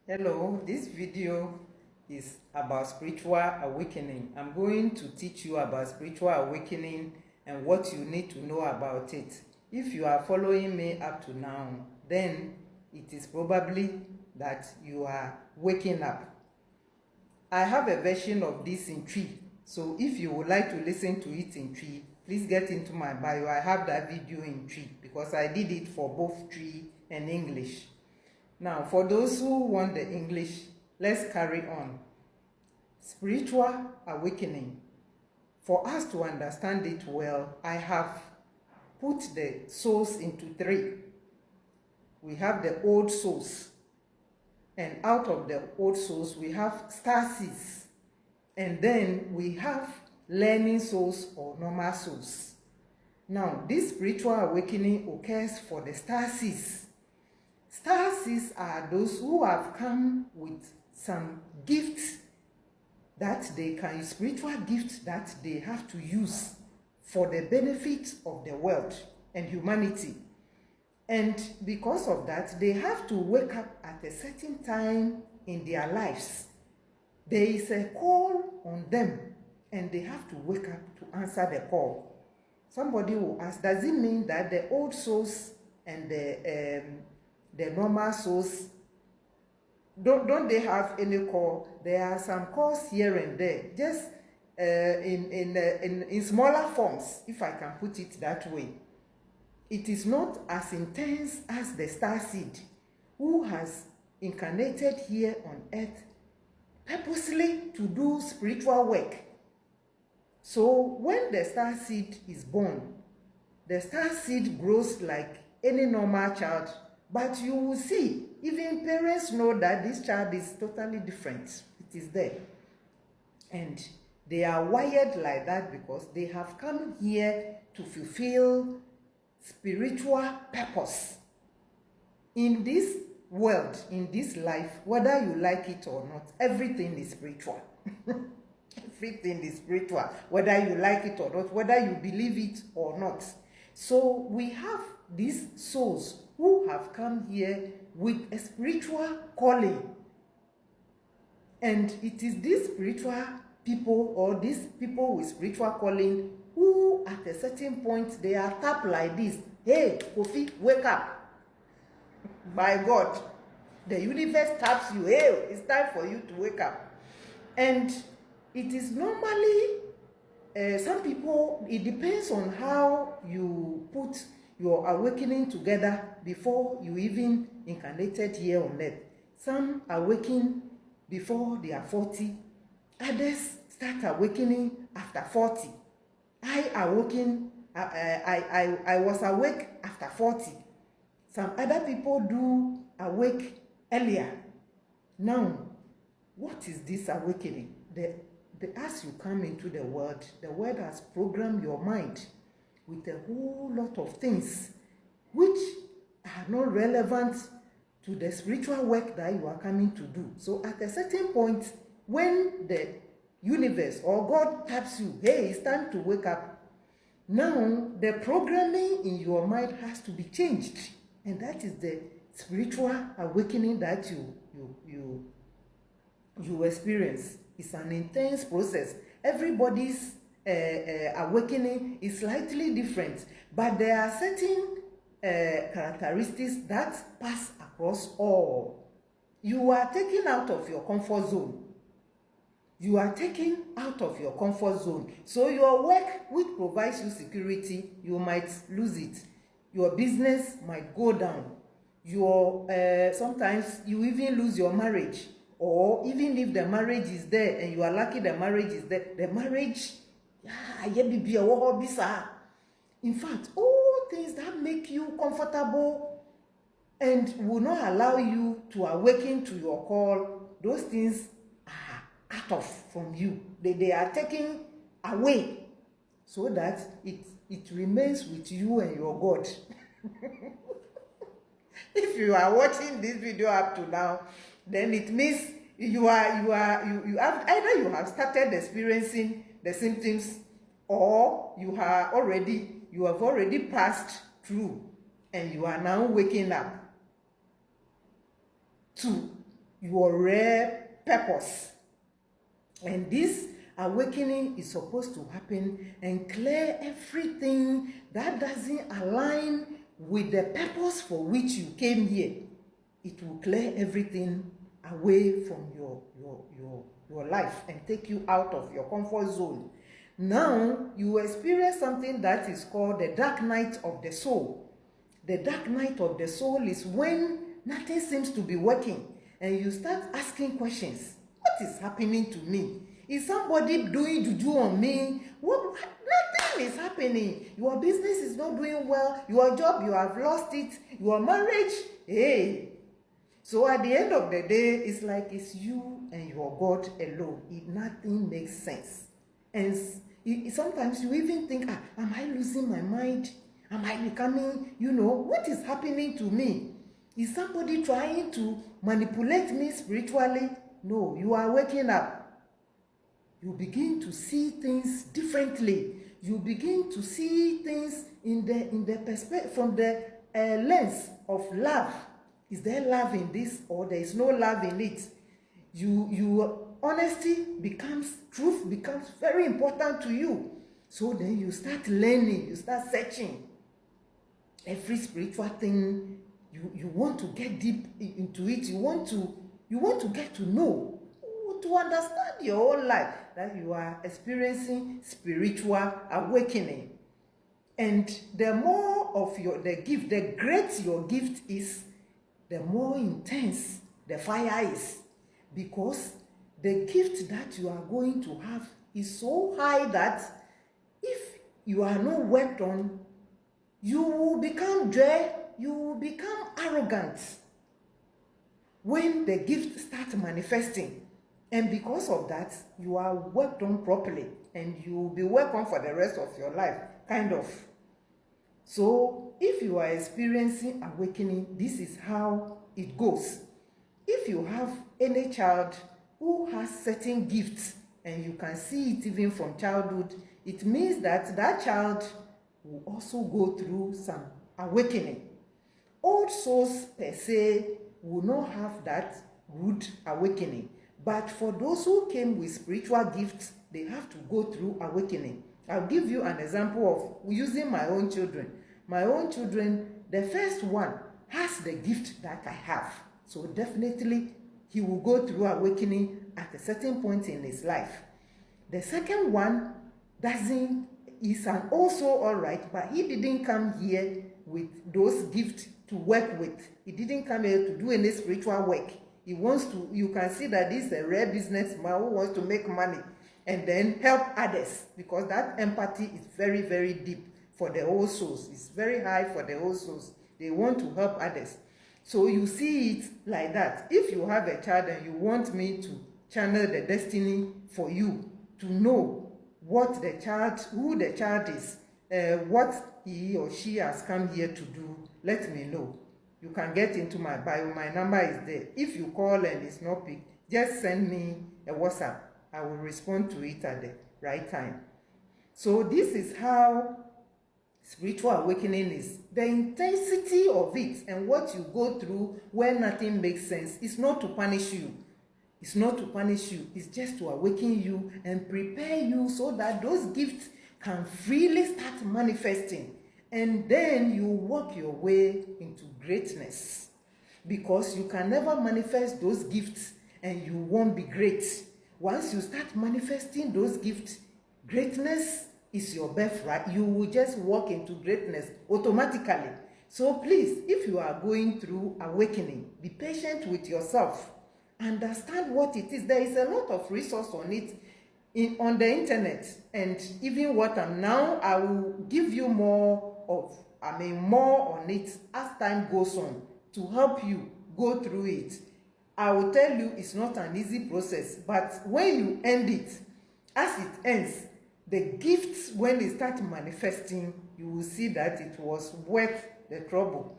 Hello, this video is about spiritual awakening. I'm going to teach you about spiritual awakening and what you need to know about it. If you are following me up to now, then it is probably that you are waking up. I have a version of this in Tree, so if you would like to listen to it in Tree, please get into my bio. I have that video in Tree because I did it for both Tree and English. Now, for those who want the English, let's carry on. Spiritual awakening. For us to understand it well, I have put the souls into three. We have the old souls, and out of the old souls, we have stasis, and then we have learning souls or normal souls. Now, this spiritual awakening occurs for the stasis. Stasis are those who have come with some gifts that they can use, spiritual gifts that they have to use for the benefit of the world and humanity. And because of that, they have to wake up at a certain time in their lives. There is a call on them, and they have to wake up to answer the call. Somebody will ask, does it mean that the old souls and the normal souls, don't they have any call? There are some calls here and there, just in smaller forms, if I can put it that way. It is not as intense as the star seed, who has incarnated here on earth purposely to do spiritual work. So when the star seed is born, the star seed grows like any normal child. But you will see, even parents know that this child is totally different. It is there. And they are wired like that because they have come here to fulfill spiritual purpose. In this world, in this life, whether you like it or not, everything is spiritual. Everything is spiritual, whether you like it or not, whether you believe it or not. So we have these souls who have come here with a spiritual calling. And it is these spiritual people or these people with spiritual calling who at a certain point they are tapped like this. Hey, Kofi, wake up. By God, the universe taps you. Hey, it's time for you to wake up. And it is normally, some people, it depends on how you put your awakening together before you even incarnated here on earth. Some awaken before they are 40. Others start awakening after 40. I was awake after 40. Some other people do awake earlier. Now, what is this awakening? As you come into the world has programmed your mind with a whole lot of things which are not relevant to the spiritual work that you are coming to do. So at a certain point, when the universe or God taps you, hey, it's time to wake up. Now, the programming in your mind has to be changed. And that is the spiritual awakening that you experience. It's an intense process. Everybody's awakening is slightly different, but there are certain characteristics that pass across all. You are taken out of your comfort zone. You are taken out of your comfort zone. So your work, which provides you security, you might lose it. Your business might go down. Sometimes you even lose your marriage. Or even if the marriage is there and you are lucky the marriage is there, the marriage, in fact, all things that make you comfortable and will not allow you to awaken to your call, those things are cut off from you. They are taken away so that it remains with you and your God. If you are watching this video up to now, then it means you have either you have started experiencing the symptoms or you have already passed through and you are now waking up to your rare purpose. And this awakening is supposed to happen and clear everything that doesn't align with the purpose for which you came here. It will clear everything away from your life and take you out of your comfort zone. Now you experience something that is called the dark night of the soul. The dark night of the soul is when nothing seems to be working and you start asking questions. What is happening to me? Is somebody doing juju on me? Nothing is happening. Your business is not doing well. Your job, you have lost it. Your marriage, hey. So at the end of the day, it's like it's you and your God alone. Nothing makes sense. And sometimes you even think, am I losing my mind? Am I becoming, what is happening to me? Is somebody trying to manipulate me spiritually? No, you are waking up. You begin to see things differently. You begin to see things in the perspective, from the lens of love. Is there love in this, or there is no love in it? Your honesty becomes, truth becomes very important to you. So then you start learning, you start searching. Every spiritual thing, you want to get deep into it. You want to get to know, to understand your whole life, that you are experiencing spiritual awakening. And the more of the gift, the greater your gift is, the more intense the fire is. Because the gift that you are going to have is so high that if you are not worked on, you will become dry, you will become arrogant when the gift starts manifesting. And because of that, you are worked on properly and you will be worked on for the rest of your life, kind of. So if you are experiencing awakening, this is how it goes. If you have any child who has certain gifts and you can see it even from childhood, it means that that child will also go through some awakening. Old souls per se will not have that good awakening. But for those who came with spiritual gifts, they have to go through awakening. I'll give you an example of using my own children. My own children, the first one has the gift that I have. So definitely he will go through awakening at a certain point in his life. The second one is also all right, but he didn't come here with those gifts to work with. He didn't come here to do any spiritual work. He wants to, you can see that this is a rare businessman who wants to make money and then help others, because that empathy is very, very deep for the old souls. It's very high for the old souls. They want to help others. So you see it like that. If you have a child and you want me to channel the destiny for you, to know what the child, who the child is, what he or she has come here to do, let me know. You can get into my bio. My number is there. If you call and it's not picked, just send me a WhatsApp. I will respond to it at the right time. So this is how spiritual awakening is. The intensity of it and what you go through when nothing makes sense is not to punish you. It's not to punish you. It's just to awaken you and prepare you so that those gifts can freely start manifesting. And then you walk your way into greatness. Because you can never manifest those gifts and you won't be great. Once you start manifesting those gifts, greatness is your birthright. You will just walk into greatness automatically. So please, if you are going through awakening, be patient with yourself. Understand what it is. There is a lot of resource on it on the internet. And even what I'm now, I will give you more on it as time goes on to help you go through it. I will tell you it's not an easy process, but when you end it, as it ends, the gifts, when they start manifesting, you will see that it was worth the trouble.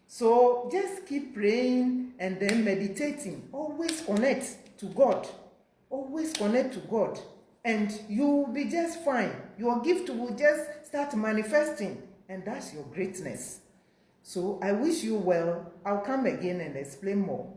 So just keep praying and then meditating. Always connect to God. Always connect to God. And you will be just fine. Your gift will just start manifesting. And that's your greatness. So I wish you well. I'll come again and explain more.